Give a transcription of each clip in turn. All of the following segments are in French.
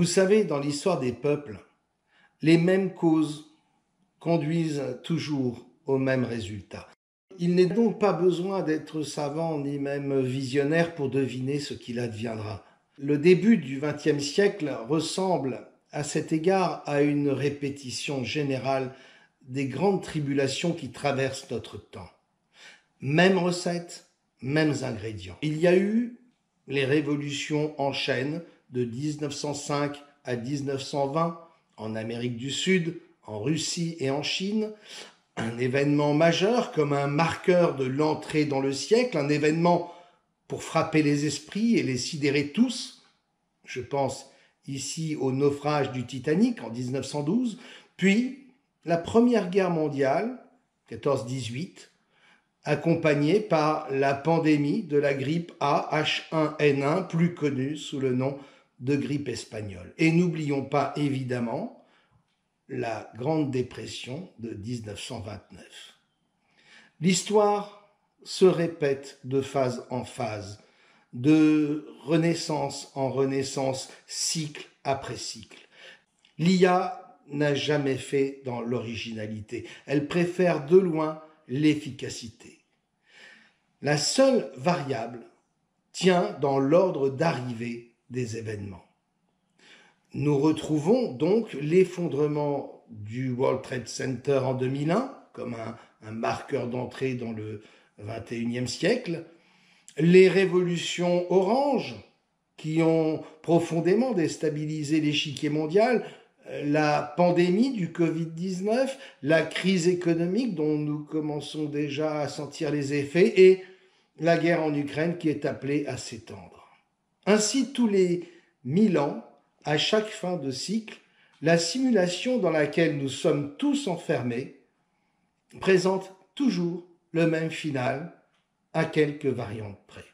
savez, dans l'histoire des peuples, les mêmes causes conduisent toujours au même résultat. Il n'est donc pas besoin d'être savant ni même visionnaire pour deviner ce qu'il adviendra. Le début du XXe siècle ressemble à cet égard à une répétition générale des grandes tribulations qui traversent notre temps. Mêmes recettes, mêmes ingrédients. Il y a eu les révolutions en chaîne de 1905 à 1920 en Amérique du Sud, en Russie et en Chine, un événement majeur comme un marqueur de l'entrée dans le siècle, un événement pour frapper les esprits et les sidérer tous. Je pense ici au naufrage du Titanic en 1912, puis la Première Guerre mondiale, 14-18, accompagnée par la pandémie de la grippe A H1N1, plus connue sous le nom de grippe espagnole. Et n'oublions pas évidemment la Grande Dépression de 1929. L'histoire se répète de phase en phase, de renaissance en renaissance, cycle après cycle. L'IA n'a jamais fait dans l'originalité. Elle préfère de loin l'efficacité. La seule variable tient dans l'ordre d'arrivée des événements. Nous retrouvons donc l'effondrement du World Trade Center en 2001 comme un marqueur d'entrée dans le XXIe siècle, les révolutions oranges qui ont profondément déstabilisé l'échiquier mondial, la pandémie du Covid-19, la crise économique dont nous commençons déjà à sentir les effets et la guerre en Ukraine qui est appelée à s'étendre. Ainsi, tous les 1000 ans, à chaque fin de cycle, la simulation dans laquelle nous sommes tous enfermés présente toujours le même final à quelques variantes près.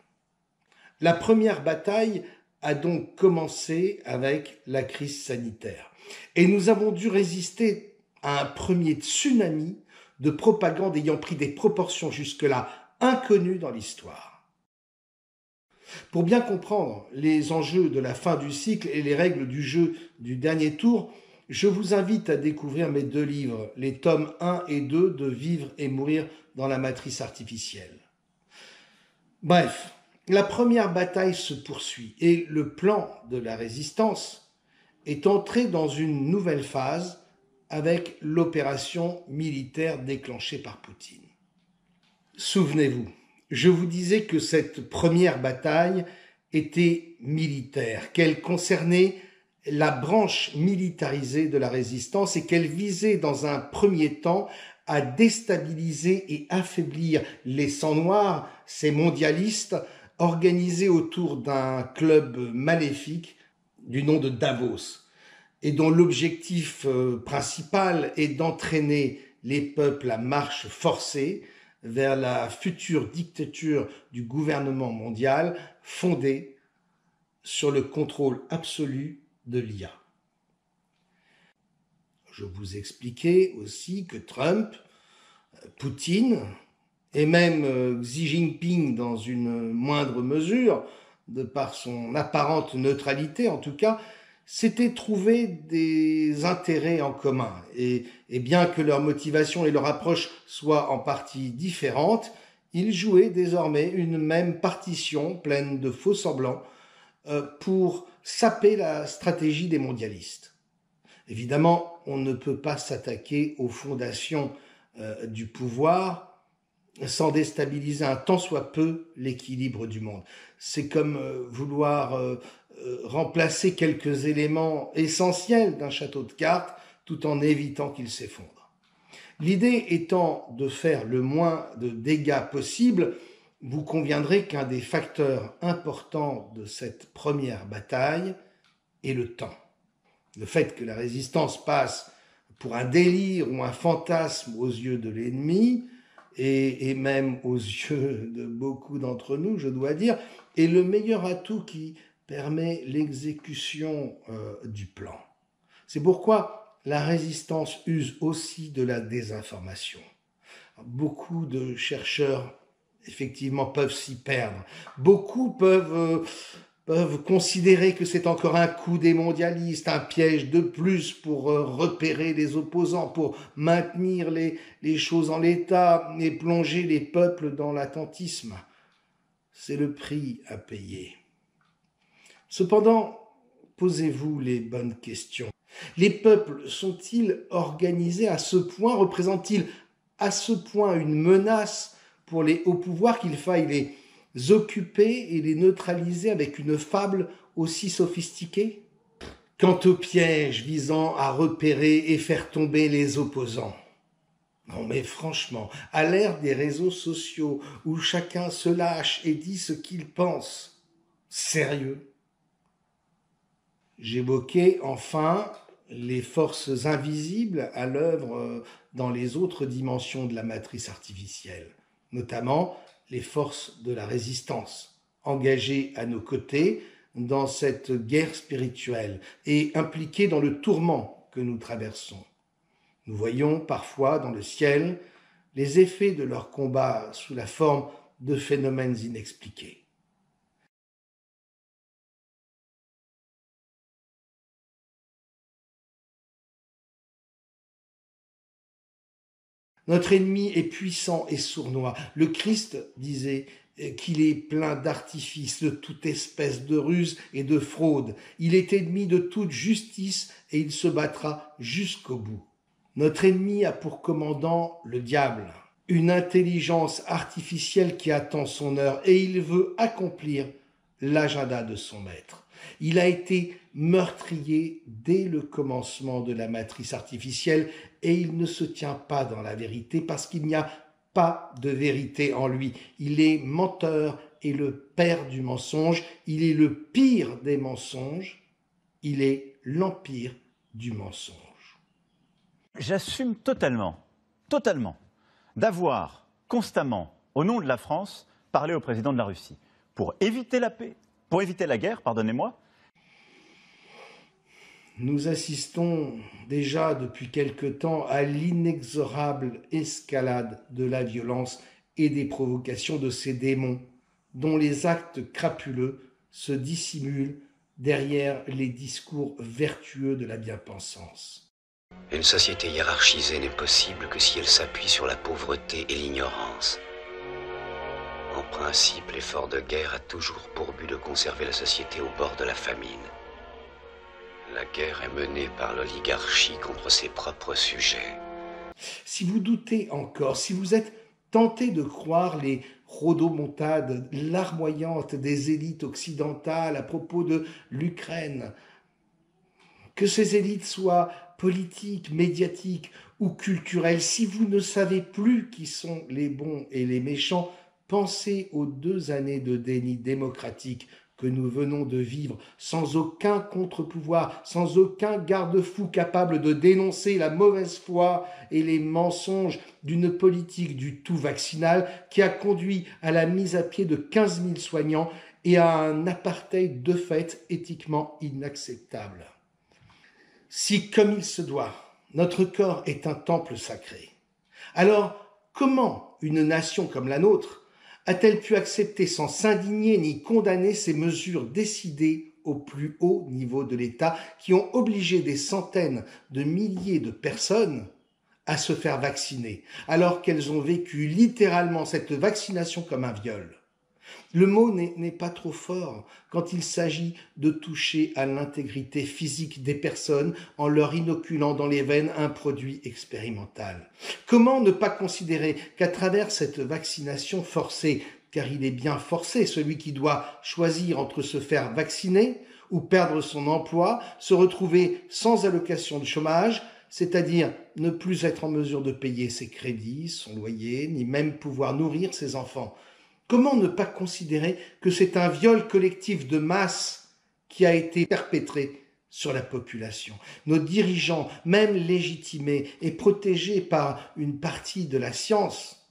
La première bataille a donc commencé avec la crise sanitaire et nous avons dû résister à un premier tsunami de propagande ayant pris des proportions jusque-là inconnues dans l'histoire. Pour bien comprendre les enjeux de la fin du cycle et les règles du jeu du dernier tour, je vous invite à découvrir mes 2 livres, les tomes 1 et 2 de Vivre et mourir dans la matrice artificielle. Bref, la première bataille se poursuit et le plan de la résistance est entré dans une nouvelle phase avec l'opération militaire déclenchée par Poutine. Souvenez-vous, je vous disais que cette première bataille était militaire, qu'elle concernait la branche militarisée de la résistance et qu'elle visait dans un premier temps à déstabiliser et affaiblir les sangs noirs, ces mondialistes organisés autour d'un club maléfique du nom de Davos et dont l'objectif principal est d'entraîner les peuples à marche forcée vers la future dictature du gouvernement mondial fondée sur le contrôle absolu de l'IA. Je vous expliquais aussi que Trump, Poutine et même Xi Jinping dans une moindre mesure, de par son apparente neutralité en tout cas, s'étaient trouvés des intérêts en commun. Et bien que leur motivation et leur approche soient en partie différentes, ils jouaient désormais une même partition pleine de faux semblants pour saper la stratégie des mondialistes. Évidemment, on ne peut pas s'attaquer aux fondations du pouvoir sans déstabiliser un tant soit peu l'équilibre du monde. C'est comme vouloir remplacer quelques éléments essentiels d'un château de cartes tout en évitant qu'il s'effondre. L'idée étant de faire le moins de dégâts possible, vous conviendrez qu'un des facteurs importants de cette première bataille est le temps. Le fait que la résistance passe pour un délire ou un fantasme aux yeux de l'ennemi, et même aux yeux de beaucoup d'entre nous, je dois dire, est le meilleur atout qui permet l'exécution du plan. C'est pourquoi la résistance use aussi de la désinformation. Beaucoup de chercheurs, effectivement, peuvent s'y perdre. Beaucoup peuvent peuvent considérer que c'est encore un coup des mondialistes, un piège de plus pour repérer les opposants, pour maintenir les choses en l'état et plonger les peuples dans l'attentisme. C'est le prix à payer. Cependant, posez-vous les bonnes questions. Les peuples sont-ils organisés à ce point, représentent-ils à ce point une menace pour les hauts pouvoirs qu'il faille les occuper et les neutraliser avec une fable aussi sophistiquée? Quant au piège visant à repérer et faire tomber les opposants, non mais franchement, à l'ère des réseaux sociaux où chacun se lâche et dit ce qu'il pense, sérieux? J'évoquais enfin les forces invisibles à l'œuvre dans les autres dimensions de la matrice artificielle, notamment les forces de la résistance, engagées à nos côtés dans cette guerre spirituelle et impliquées dans le tourment que nous traversons. Nous voyons parfois dans le ciel les effets de leur combat sous la forme de phénomènes inexpliqués. Notre ennemi est puissant et sournois. Le Christ disait qu'il est plein d'artifices, de toute espèce de ruse et de fraude. Il est ennemi de toute justice et il se battra jusqu'au bout. Notre ennemi a pour commandant le diable, une intelligence artificielle qui attend son heure et il veut accomplir l'agenda de son maître. Il a été meurtrier dès le commencement de la matrice artificielle et il ne se tient pas dans la vérité parce qu'il n'y a pas de vérité en lui. Il est menteur et le père du mensonge. Il est le pire des mensonges. Il est l'empire du mensonge. J'assume totalement, d'avoir constamment, au nom de la France, parlé au président de la Russie pour éviter la paix, pour éviter la guerre, pardonnez-moi. Nous assistons déjà depuis quelque temps à l'inexorable escalade de la violence et des provocations de ces démons, dont les actes crapuleux se dissimulent derrière les discours vertueux de la bien-pensance. Une société hiérarchisée n'est possible que si elle s'appuie sur la pauvreté et l'ignorance. En principe, l'effort de guerre a toujours pour but de conserver la société au bord de la famine. La guerre est menée par l'oligarchie contre ses propres sujets. Si vous doutez encore, si vous êtes tenté de croire les rodomontades larmoyantes des élites occidentales à propos de l'Ukraine, que ces élites soient politiques, médiatiques ou culturelles, si vous ne savez plus qui sont les bons et les méchants, pensez aux 2 années de déni démocratique que nous venons de vivre, sans aucun contre-pouvoir, sans aucun garde-fou capable de dénoncer la mauvaise foi et les mensonges d'une politique du tout vaccinal qui a conduit à la mise à pied de 15 000 soignants et à un apartheid de fait éthiquement inacceptable. Si, comme il se doit, notre corps est un temple sacré, alors comment une nation comme la nôtre a-t-elle pu accepter sans s'indigner ni condamner ces mesures décidées au plus haut niveau de l'État qui ont obligé des centaines de milliers de personnes à se faire vacciner, alors qu'elles ont vécu littéralement cette vaccination comme un viol? Le mot n'est pas trop fort quand il s'agit de toucher à l'intégrité physique des personnes en leur inoculant dans les veines un produit expérimental. Comment ne pas considérer qu'à travers cette vaccination forcée, car il est bien forcé, celui qui doit choisir entre se faire vacciner ou perdre son emploi, se retrouver sans allocation de chômage, c'est-à-dire ne plus être en mesure de payer ses crédits, son loyer, ni même pouvoir nourrir ses enfants. Comment ne pas considérer que c'est un viol collectif de masse qui a été perpétré sur la population? Nos dirigeants, même légitimés et protégés par une partie de la science,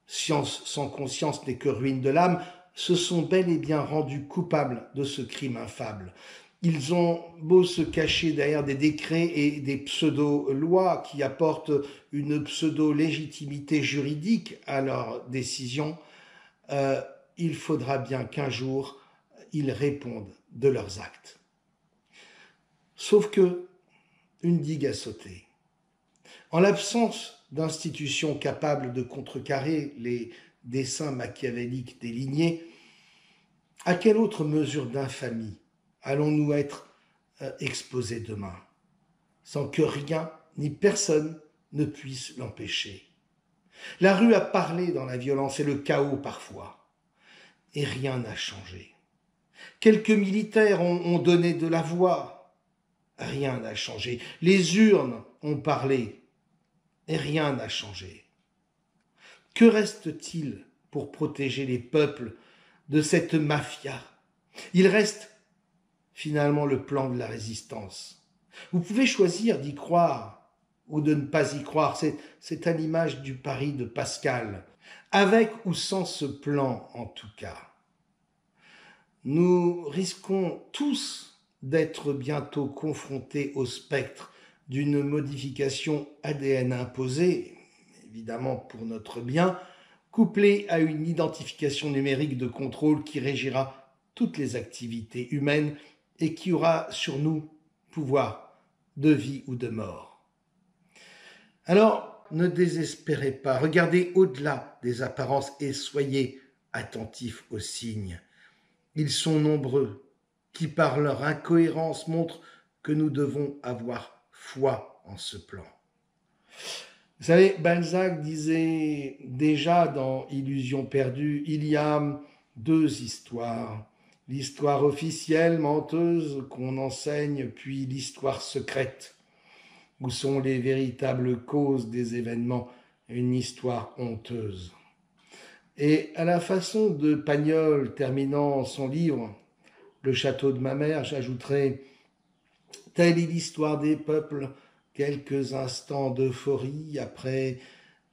science sans conscience n'est que ruine de l'âme, se sont bel et bien rendus coupables de ce crime infâme. Ils ont beau se cacher derrière des décrets et des pseudo-lois qui apportent une pseudo-légitimité juridique à leurs décisions, il faudra bien qu'un jour, ils répondent de leurs actes. Sauf que une digue a sauté. En l'absence d'institutions capables de contrecarrer les desseins machiavéliques délignés, à quelle autre mesure d'infamie allons-nous être exposés demain, sans que rien ni personne ne puisse l'empêcher? La rue a parlé dans la violence et le chaos parfois, et rien n'a changé. Quelques militaires ont donné de la voix, rien n'a changé. Les urnes ont parlé, et rien n'a changé. Que reste-t-il pour protéger les peuples de cette mafia? Il reste finalement le plan de la résistance. Vous pouvez choisir d'y croire ou de ne pas y croire. C'est à l'image du pari de Pascal. Avec ou sans ce plan, en tout cas, nous risquons tous d'être bientôt confrontés au spectre d'une modification ADN imposée, évidemment pour notre bien, couplée à une identification numérique de contrôle qui régira toutes les activités humaines et qui aura sur nous pouvoir de vie ou de mort. Alors, ne désespérez pas, regardez au-delà des apparences et soyez attentifs aux signes. Ils sont nombreux, qui par leur incohérence montrent que nous devons avoir foi en ce plan. Vous savez, Balzac disait déjà dans Illusion perdue, il y a deux histoires. L'histoire officielle, menteuse, qu'on enseigne, puis l'histoire secrète, où sont les véritables causes des événements, une histoire honteuse. Et à la façon de Pagnol terminant son livre, Le château de ma mère, j'ajouterai « Telle est l'histoire des peuples, quelques instants d'euphorie après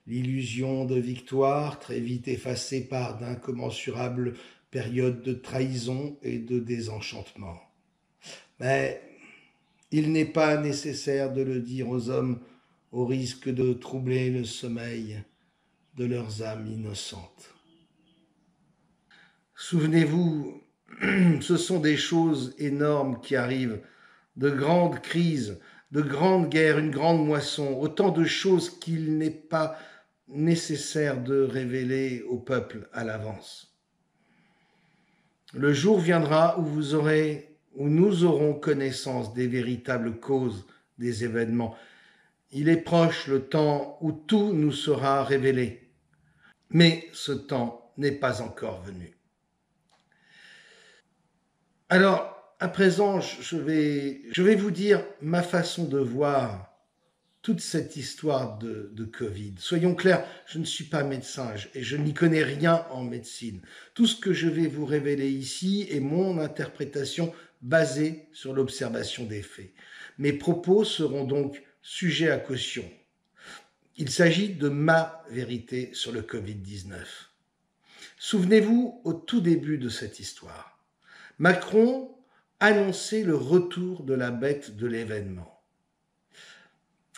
l'illusion de victoire, très vite effacée par d'incommensurables périodes de trahison et de désenchantement. Mais il n'est pas nécessaire de le dire aux hommes au risque de troubler le sommeil de leurs âmes innocentes. Souvenez-vous, ce sont des choses énormes qui arrivent, de grandes crises, de grandes guerres, une grande moisson, autant de choses qu'il n'est pas nécessaire de révéler au peuple à l'avance. Le jour viendra où nous aurons connaissance des véritables causes des événements. Il est proche le temps où tout nous sera révélé. Mais ce temps n'est pas encore venu. Alors, à présent, je vais vous dire ma façon de voir toute cette histoire de Covid. Soyons clairs, je ne suis pas médecin et je n'y connais rien en médecine. Tout ce que je vais vous révéler ici est mon interprétation basée sur l'observation des faits. Mes propos seront donc sujets à caution. Il s'agit de ma vérité sur le Covid-19. Souvenez-vous, au tout début de cette histoire, Macron annonçait le retour de la bête de l'événement.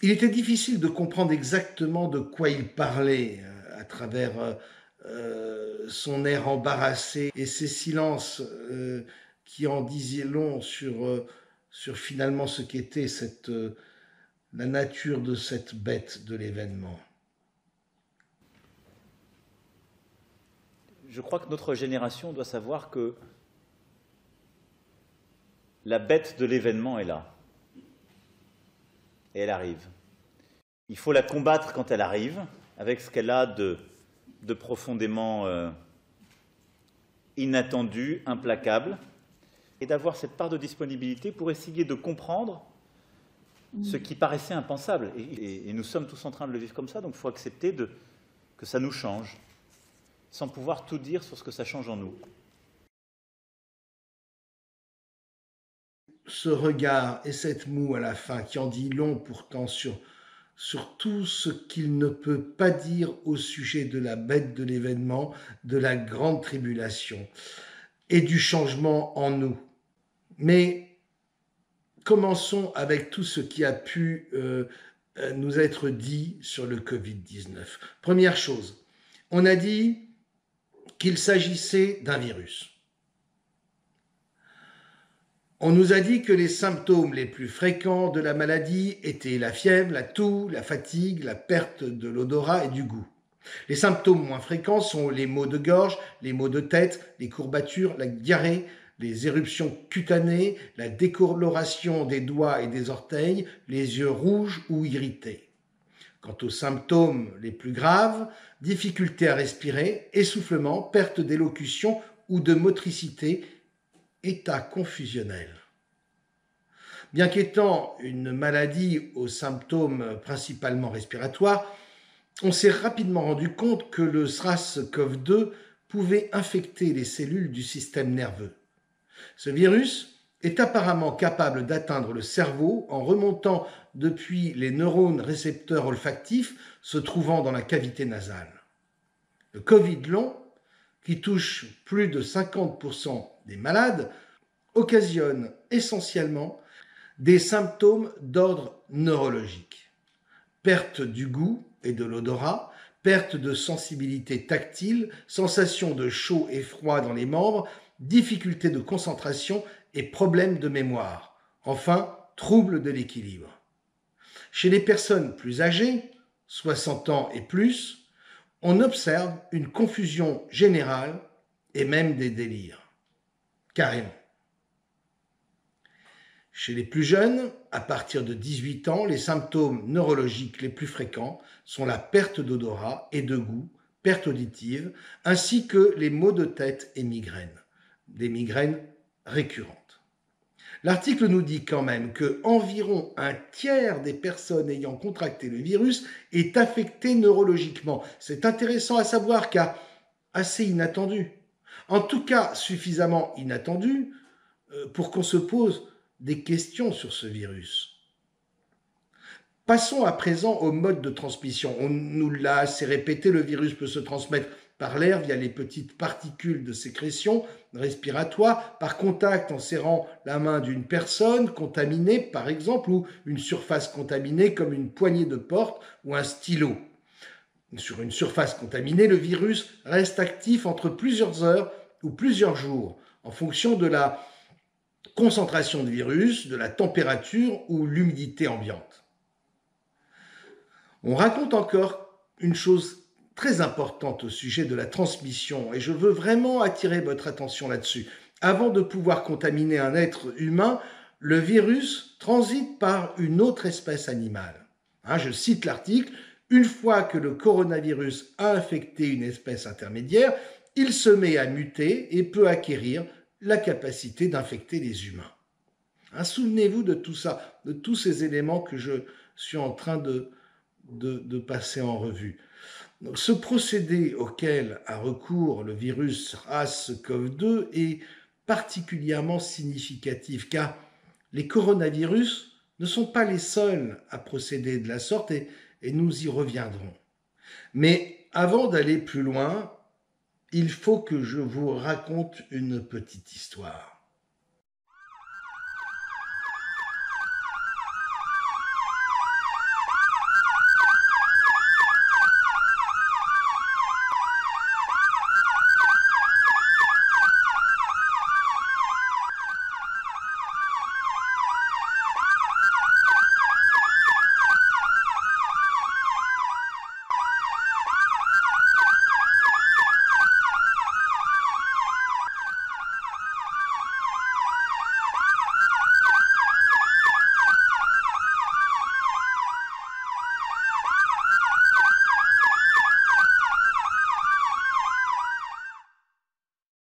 Il était difficile de comprendre exactement de quoi il parlait à travers son air embarrassé et ses silences qui en disaient long sur finalement ce qu'était la nature de cette bête de l'événement. Je crois que notre génération doit savoir que la bête de l'événement est là. Et elle arrive. Il faut la combattre quand elle arrive, avec ce qu'elle a de profondément inattendu, implacable, et d'avoir cette part de disponibilité pour essayer de comprendre ce qui paraissait impensable. Et nous sommes tous en train de le vivre comme ça, donc il faut accepter que ça nous change, sans pouvoir tout dire sur ce que ça change en nous. Ce regard et cette moue à la fin qui en dit long pourtant sur tout ce qu'il ne peut pas dire au sujet de la bête de l'événement, de la grande tribulation et du changement en nous. Mais commençons avec tout ce qui a pu nous être dit sur le Covid-19. Première chose, on a dit qu'il s'agissait d'un virus. On nous a dit que les symptômes les plus fréquents de la maladie étaient la fièvre, la toux, la fatigue, la perte de l'odorat et du goût. Les symptômes moins fréquents sont les maux de gorge, les maux de tête, les courbatures, la diarrhée, les éruptions cutanées, la décoloration des doigts et des orteils, les yeux rouges ou irrités. Quant aux symptômes les plus graves, difficulté à respirer, essoufflement, perte d'élocution ou de motricité, état confusionnel. Bien qu'étant une maladie aux symptômes principalement respiratoires, on s'est rapidement rendu compte que le SRAS-CoV-2 pouvait infecter les cellules du système nerveux. Ce virus est apparemment capable d'atteindre le cerveau en remontant depuis les neurones récepteurs olfactifs se trouvant dans la cavité nasale. Le Covid long, qui touche plus de 50% des malades, occasionne essentiellement des symptômes d'ordre neurologique. Perte du goût et de l'odorat, perte de sensibilité tactile, sensation de chaud et froid dans les membres, difficulté de concentration et problèmes de mémoire. Enfin, troubles de l'équilibre. Chez les personnes plus âgées, 60 ans et plus, on observe une confusion générale et même des délires. Carrément. Chez les plus jeunes, à partir de 18 ans, les symptômes neurologiques les plus fréquents sont la perte d'odorat et de goût, perte auditive, ainsi que les maux de tête et migraines, des migraines récurrentes. L'article nous dit quand même que environ un tiers des personnes ayant contracté le virus est affecté neurologiquement. C'est intéressant à savoir car assez inattendu. En tout cas, suffisamment inattendu pour qu'on se pose des questions sur ce virus. Passons à présent au mode de transmission. On nous l'a assez répété, le virus peut se transmettre par l'air via les petites particules de sécrétion respiratoire, par contact en serrant la main d'une personne contaminée par exemple, ou une surface contaminée comme une poignée de porte ou un stylo. Sur une surface contaminée, le virus reste actif entre plusieurs heures ou plusieurs jours en fonction de la concentration de virus, de la température ou l'humidité ambiante. On raconte encore une chose très importante au sujet de la transmission et je veux vraiment attirer votre attention là-dessus. Avant de pouvoir contaminer un être humain, le virus transite par une autre espèce animale. Je cite l'article, « Une fois que le coronavirus a infecté une espèce intermédiaire, il se met à muter et peut acquérir la capacité d'infecter les humains. » Souvenez-vous de tout ça, de tous ces éléments que je suis en train de passer en revue. Donc, ce procédé auquel a recours le virus SARS-CoV-2 est particulièrement significatif car les coronavirus ne sont pas les seuls à procéder de la sorte et nous y reviendrons. Mais avant d'aller plus loin, il faut que je vous raconte une petite histoire.